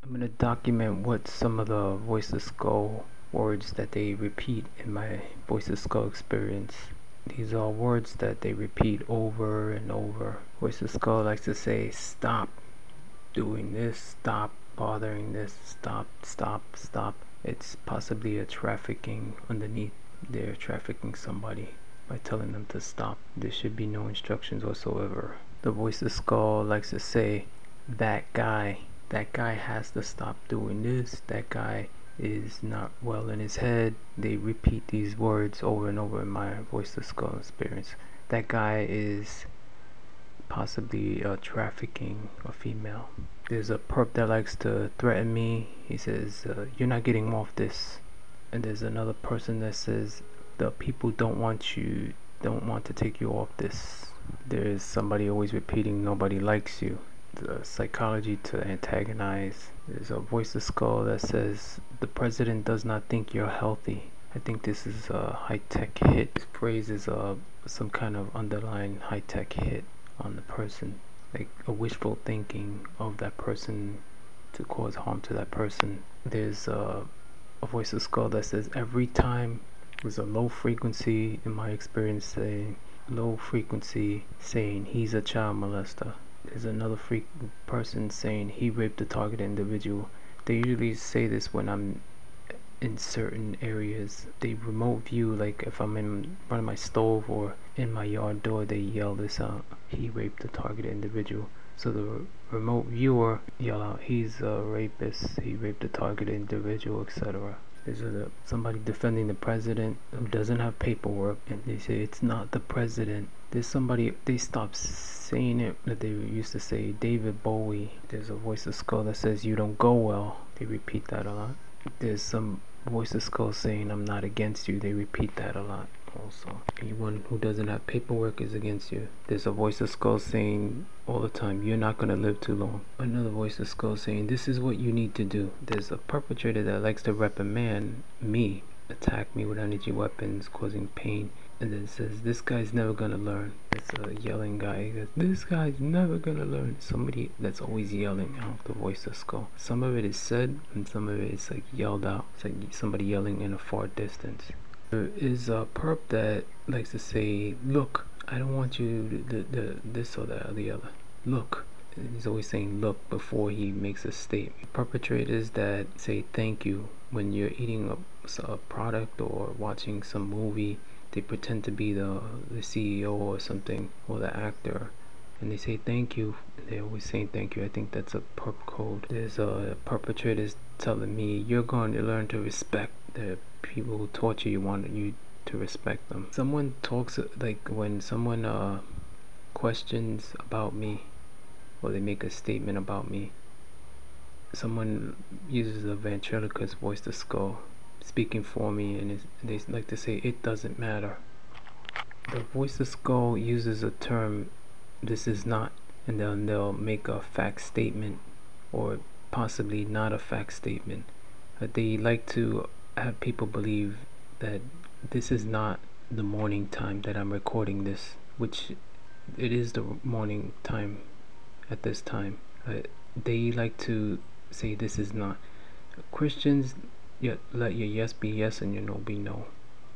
I'm going to document what some of the Voice of Skull words that they repeat in my Voice of Skull experience. These are words that they repeat over and over. Voice of Skull likes to say, stop doing this, stop bothering this, stop, stop, stop. It's possibly a trafficking underneath. They're trafficking somebody by telling them to stop. There should be no instructions whatsoever. The Voice of Skull likes to say, that guy has to stop doing this, that guy is not well in his head. They repeat these words over and over in my Voice of Skull experience. That guy is possibly trafficking a female. There's a perp that likes to threaten me. He says, you're not getting off this. And there's another person that says, the people don't want to take you off this. There's somebody always repeating, nobody likes you. The psychology to antagonize. There's a Voice of Skull that says, the president does not think you're healthy. I think this is a high-tech hit. This phrase is some kind of underlying high-tech hit on the person, like a wishful thinking of that person to cause harm to that person. There's a Voice of Skull that says, every time there's a low frequency in my experience saying, low frequency saying he's a child molester. There's another person saying he raped a target individual. They usually say this when I'm in certain areas. They remote view, like if I'm in front of my stove or in my yard door, they yell this out, he raped a target individual. So the remote viewer yell out, he's a rapist, he raped a target individual, etc. There's somebody defending the president who doesn't have paperwork, and they say it's not the president. There's somebody, they stopped saying it that they used to say, David Bowie. There's a Voice of Skull that says you don't go well. They repeat that a lot. There's some Voice of Skull saying I'm not against you. They repeat that a lot also. Anyone who doesn't have paperwork is against you. There's a Voice of Skull saying all the time, you're not going to live too long. Another Voice of Skull saying, this is what you need to do. There's a perpetrator that likes to reprimand me, attack me with energy weapons, causing pain, and then says, this guy's never going to learn. It's a yelling guy. He goes, this guy's never going to learn. Somebody that's always yelling out the Voice of Skull. Some of it is said, and some of it is like yelled out. It's like somebody yelling in a far distance. There is a perp that likes to say, look, I don't want you to this or that or the other. Look. And he's always saying look before he makes a statement. Perpetrators that say thank you when you're eating a product or watching some movie. They pretend to be the CEO or something, or the actor, and they say thank you. They're always saying thank you. I think that's a perp code. There's perpetrators telling me you're going to learn to respect the people who torture you, want you to respect them. Someone talks, like when someone questions about me, or they make a statement about me, someone uses a ventriloquist Voice of Skull speaking for me, and they like to say it doesn't matter. The Voice of Skull uses a term, this is not, and then they'll make a fact statement or possibly not a fact statement. They like to have people believe that this is not the morning time that I'm recording this, which it is the morning time at this time. They like to say this is not. Christians, let your yes be yes and your no be no.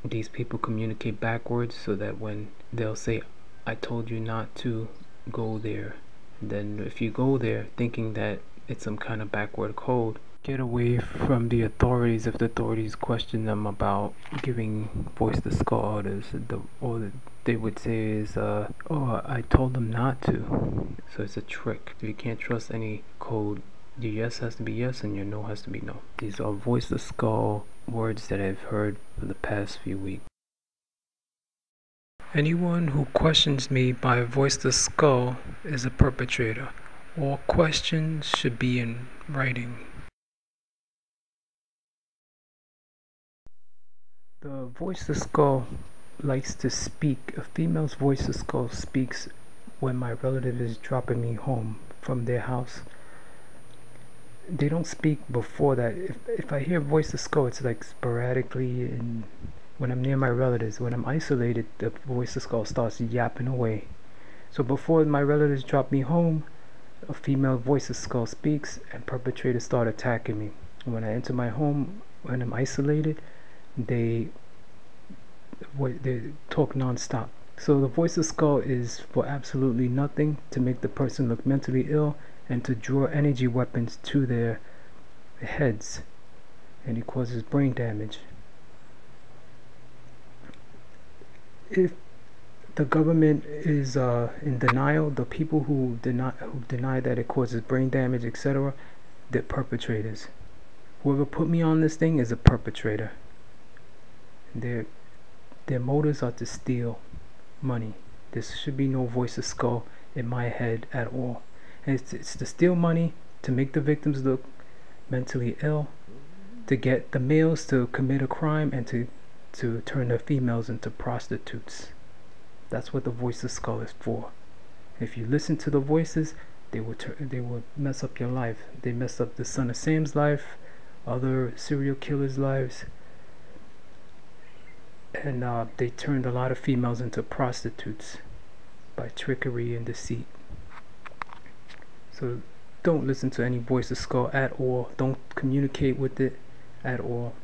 These people communicate backwards, so that when they'll say, I told you not to go there, then if you go there thinking that it's some kind of backward code, get away from the authorities if the authorities question them about giving Voice to Skull orders. All they would say is, oh, I told them not to. So it's a trick. If you can't trust any code, your yes has to be yes and your no has to be no. These are Voice of Skull words that I've heard for the past few weeks. Anyone who questions me by Voice of Skull is a perpetrator. All questions should be in writing. The Voice of Skull likes to speak. A female's Voice of Skull speaks when my relative is dropping me home from their house. They don't speak before that. If I hear Voice of Skull, it's like sporadically, and when I'm near my relatives. When I'm isolated, the Voice of Skull starts yapping away. So before my relatives drop me home, a female voice of skull speaks and perpetrators start attacking me. When I enter my home, when I'm isolated, they talk non-stop. So the voice of skull is for absolutely nothing, to make the person look mentally ill and to draw energy weapons to their heads, and it causes brain damage. If the government is in denial, the people who deny that it causes brain damage, etc., they're perpetrators. Whoever put me on this thing is a perpetrator. Their motives are to steal money. There should be no voice of skull in my head at all. And it's to steal money, to make the victims look mentally ill, to get the males to commit a crime, and to turn the females into prostitutes. That's what the voice of skull is for. If you listen to the voices, they will mess up your life. They mess up the Son of Sam's life, other serial killers' lives, and they turned a lot of females into prostitutes by trickery and deceit. So don't listen to any voice of skull at all. Don't communicate with it at all.